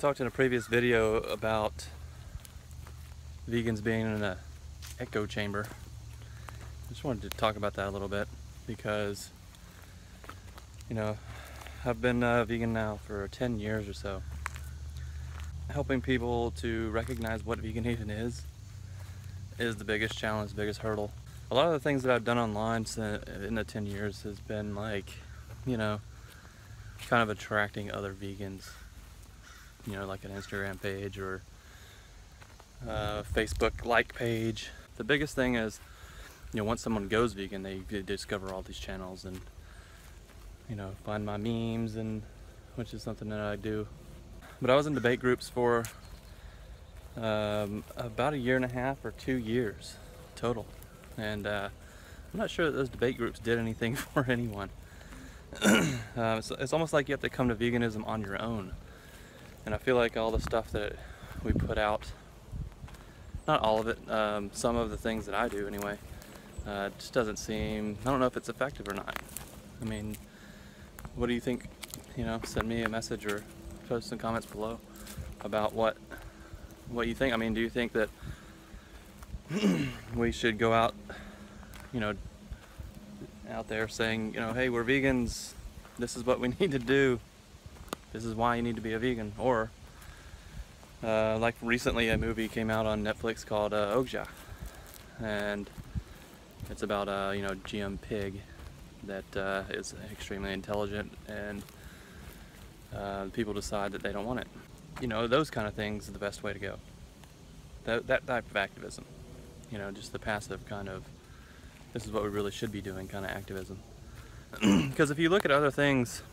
talked in a previous video about vegans being in an echo chamber. I just wanted to talk about that a little bit because, you know, I've been vegan now for 10 years or so. Helping people to recognize what veganism is the biggest challenge, the biggest hurdle. A lot of the things that I've done online in the 10 years has been like, you know, kind of attracting other vegans. You know, like an Instagram page or Facebook like page. The biggest thing is, you know, once someone goes vegan, they discover all these channels and, you know, find my memes, and which is something that I do. But I was in debate groups for about 1.5 years or 2 years total, and I'm not sure that those debate groups did anything for anyone. It's almost like you have to come to veganism on your own. And I feel like all the stuff that we put out, not all of it, some of the things that I do anyway, just doesn't seem, I don't know if it's effective or not. I mean, what do you think? You know, send me a message or post some comments below about what you think. I mean, do you think that we should go out, you know, out there saying, you know, hey, we're vegans, this is what we need to do, this is why you need to be a vegan? Or like recently a movie came out on Netflix called Okja, and it's about a, you know, GM pig that is extremely intelligent, and people decide that they don't want it. You know, those kind of things are the best way to go. That type of activism, you know, just the passive kind of, this is what we really should be doing kind of activism. Because if you look at other things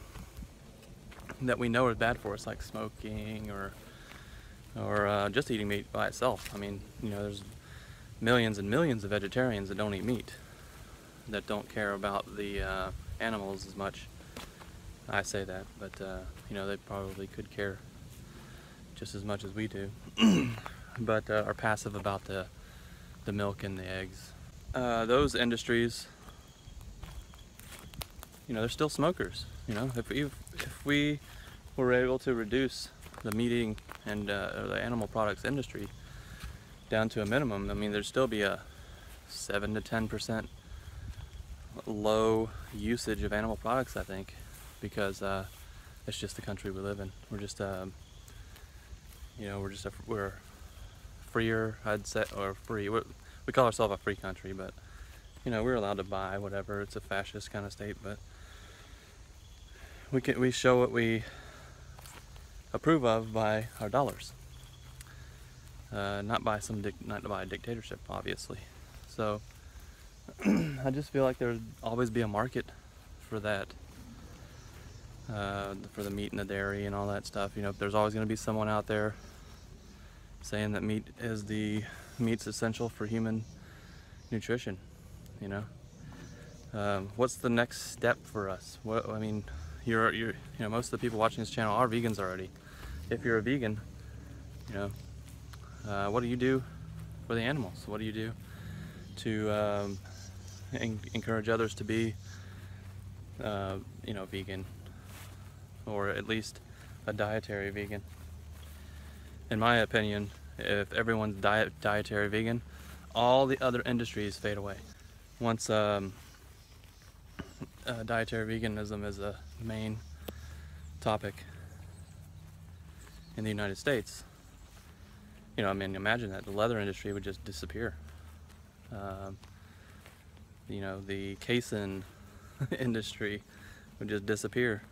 that we know are bad for us, like smoking or just eating meat by itself, I mean, you know, there's millions and millions of vegetarians that don't eat meat, that don't care about the animals as much. I say that, but you know, they probably could care just as much as we do, but are passive about the milk and the eggs. Those industries, you know, they're still smokers. You know, if we were able to reduce the meat eating and the animal products industry down to a minimum, I mean, there'd still be a 7 to 10% low usage of animal products, I think, because it's just the country we live in. We're just, you know, we're freer, I'd say, or free. We call ourselves a free country, but, you know, we're allowed to buy whatever. It's a fascist kind of state, but we show what we approve of by our dollars, not by a dictatorship, obviously. So I just feel like there'd always be a market for that, for the meat and the dairy and all that stuff. You know, there's always going to be someone out there saying that meat's essential for human nutrition. You know, what's the next step for us? I mean, you know, most of the people watching this channel are vegans already. If you're a vegan, you know, what do you do for the animals? What do you do to encourage others to be, you know, vegan, or at least a dietary vegan? In my opinion, if everyone's dietary vegan, all the other industries fade away. Once dietary veganism is a main topic in the United States, you know, I mean, imagine that the leather industry would just disappear. You know, the casein industry would just disappear.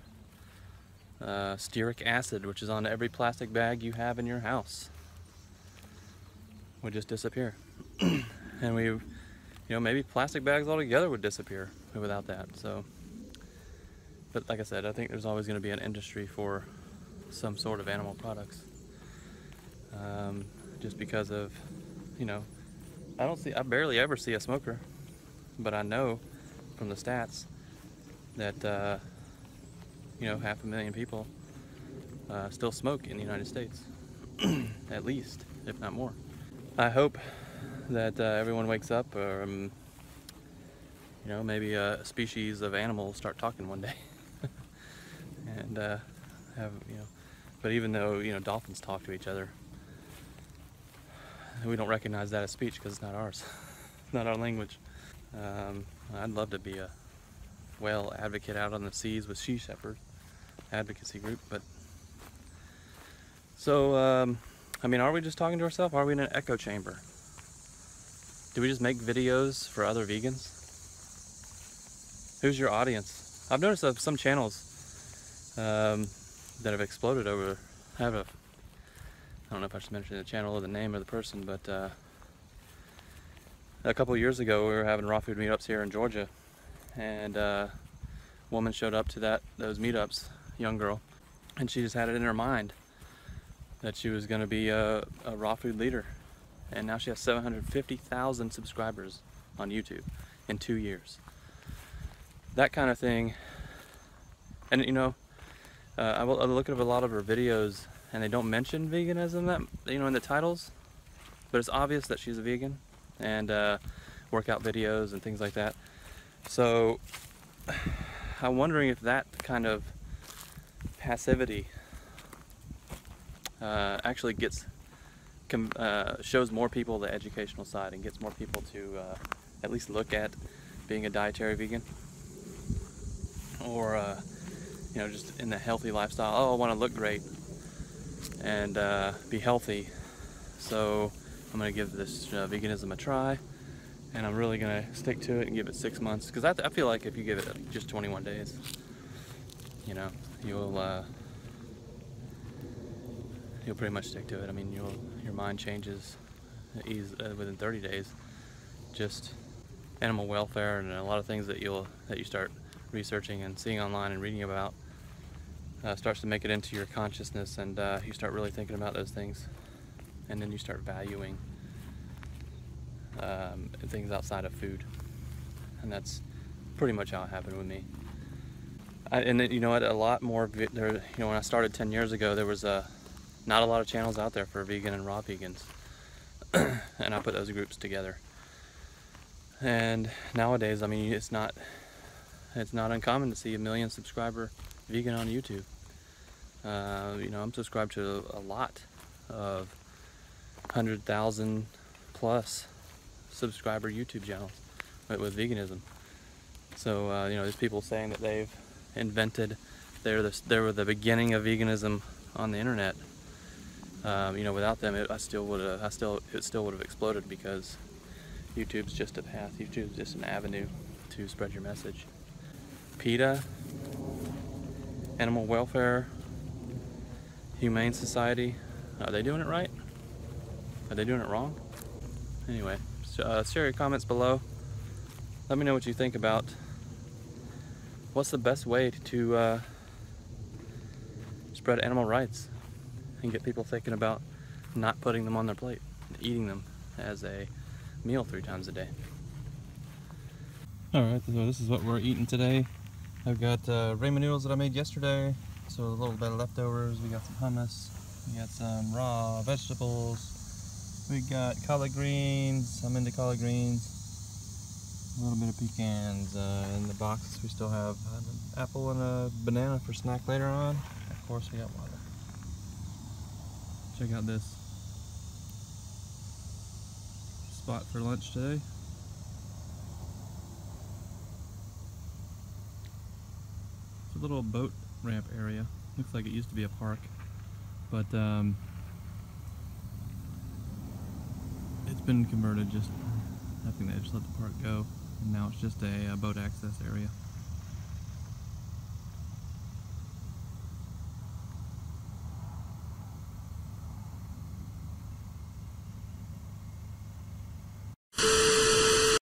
Stearic acid, which is on every plastic bag you have in your house, would just disappear. And you know, maybe plastic bags altogether would disappear without that. So, but like I said, I think there's always going to be an industry for some sort of animal products, just because of, you know, I barely ever see a smoker, but I know from the stats that you know, 500,000 people still smoke in the United States, at least, if not more. I hope that everyone wakes up, or you know, maybe a species of animals start talking one day, and have, you know, But even though, you know, dolphins talk to each other, we don't recognize that as speech because it's not ours. It's not our language. I'd love to be a whale advocate out on the seas with Sea Shepherd advocacy group, but so I mean, are we just talking to ourselves? Are we in an echo chamber? Do we just make videos for other vegans? Who's your audience? I've noticed that some channels that have exploded over I don't know if I should mention the channel or the name of the person, but a couple of years ago we were having raw food meetups here in Georgia, and a woman showed up to those meetups, young girl, and she just had it in her mind that she was going to be a raw food leader, and now she has 750,000 subscribers on YouTube in 2 years. That kind of thing. And you know, I look at a lot of her videos and they don't mention veganism that, you know, in the titles, but it's obvious that she's a vegan, and workout videos and things like that. So I'm wondering if that kind of passivity actually shows more people the educational side and gets more people to at least look at being a dietary vegan, or you know, just in the healthy lifestyle. Oh, I want to look great and be healthy, so I'm going to give this veganism a try, and I'm really going to stick to it and give it 6 months, because I feel like if you give it just 21 days, you know, you'll pretty much stick to it. I mean, your mind changes within 30 days. Just animal welfare and a lot of things that you start researching and seeing online and reading about starts to make it into your consciousness, and you start really thinking about those things, and then you start valuing things outside of food, and that's pretty much how it happened with me. And then, you know what, a lot more you know, when I started 10 years ago, there was not a lot of channels out there for vegan and raw vegans, and I put those groups together. And nowadays, I mean, it's not uncommon to see a 1 million subscriber vegan on YouTube. You know, I'm subscribed to a lot of 100,000 plus subscriber YouTube channels with veganism. So you know, there's people saying that they've invented, they were the beginning of veganism on the internet. You know, without them, it still would have exploded, because YouTube's just a path. YouTube's just an avenue to spread your message. PETA, Animal Welfare, Humane Society, are they doing it right? Are they doing it wrong? Anyway, share your comments below. Let me know what you think about what's the best way to spread animal rights and get people thinking about not putting them on their plate, eating them as a meal 3 times a day. Alright, so this is what we're eating today. I've got ramen noodles that I made yesterday, so a little bit of leftovers. We got some hummus, we got some raw vegetables, we got collard greens. I'm into collard greens. A little bit of pecans. In the box we still have an apple and a banana for snack later on. Of course, we got water. Check out this spot for lunch today. It's a little boat ramp area. Looks like it used to be a park, but it's been converted. I think they just let the park go, and now it's just a boat access area.